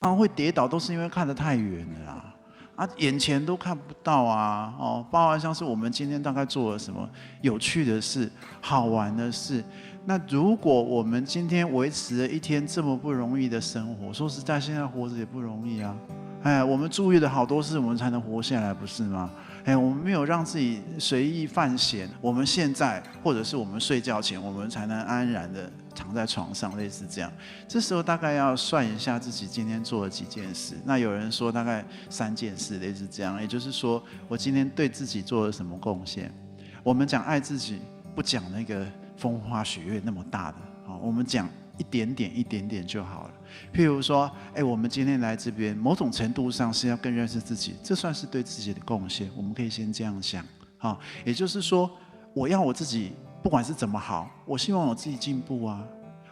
常会跌倒，都是因为看得太远了啦。眼前都看不到啊，包含像是我们今天大概做了什么有趣的事、好玩的事。那如果我们今天维持了一天这么不容易的生活，说实在，现在活着也不容易啊。我们注意了好多事，我们才能活下来，不是吗？我们没有让自己随意犯险，我们现在或者是我们睡觉前，我们才能安然的躺在床上，类似这样。这时候大概要算一下自己今天做了几件事。那有人说大概3件事，类似这样。也就是说，我今天对自己做了什么贡献？我们讲爱自己，不讲那个风花雪月那么大的，我们讲一点点、一点点就好了。譬如说，我们今天来这边，某种程度上是要更认识自己，这算是对自己的贡献。我们可以先这样想，也就是说，我要我自己，不管是怎么好，我希望我自己进步啊。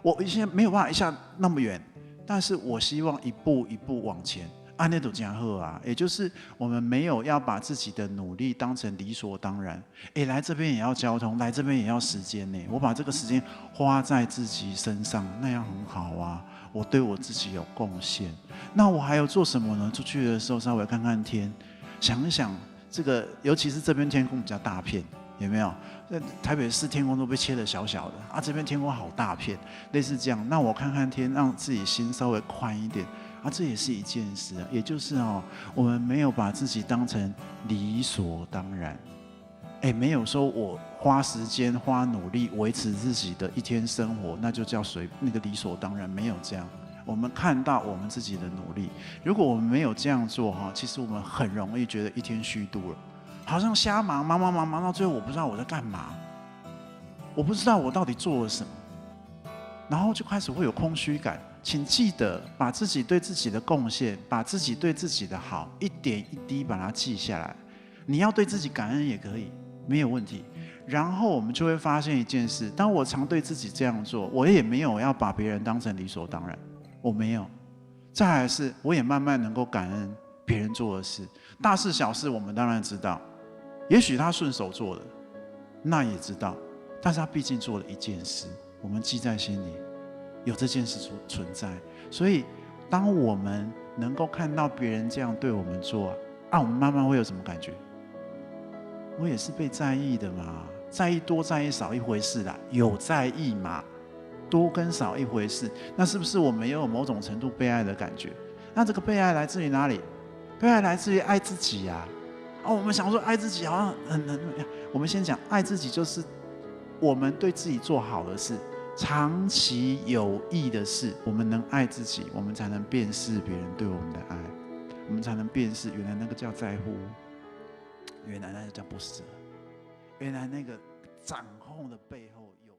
我现在没有办法一下那么远，但是我希望一步一步往前。按那种讲话啊，也就是我们没有要把自己的努力当成理所当然。来这边也要交通，来这边也要时间呢。我把这个时间花在自己身上，那样很好啊。我对我自己有贡献。那我还有做什么呢？出去的时候稍微看看天，想一想这个，尤其是这边天空比较大片，有没有？台北市天空都被切得小小的这边天空好大片，类似这样。那我看看天，让自己心稍微宽一点。这也是一件事也就是我们没有把自己当成理所当然，没有说我花时间花努力维持自己的一天生活，那就叫那个理所当然，没有这样。我们看到我们自己的努力，如果我们没有这样做其实我们很容易觉得一天虚度了，好像瞎忙到最后，我不知道我在干嘛，我不知道我到底做了什么，然后就开始会有空虚感。请记得把自己对自己的贡献，把自己对自己的好，一点一滴把它记下来。你要对自己感恩也可以，没有问题。然后我们就会发现一件事：当我常对自己这样做，我也没有要把别人当成理所当然，我没有。再来是，我也慢慢能够感恩别人做的事，大事小事我们当然知道。也许他顺手做的，那也知道，但是他毕竟做了一件事，我们记在心里。有这件事存在，所以当我们能够看到别人这样对我们做，我们慢慢会有什么感觉？我也是被在意的嘛，在意多在意少一回事啦，有在意嘛，多跟少一回事，那是不是我们也有某种程度被爱的感觉？那这个被爱来自于哪里？被爱来自于爱自己呀。我们想说爱自己好像很，我们先讲爱自己，就是我们对自己做好的事。长期有益的事，我们能爱自己，我们才能辨识别人对我们的爱，我们才能辨识原来那个叫在乎，原来那个叫不舍，原来那个掌控的背后有。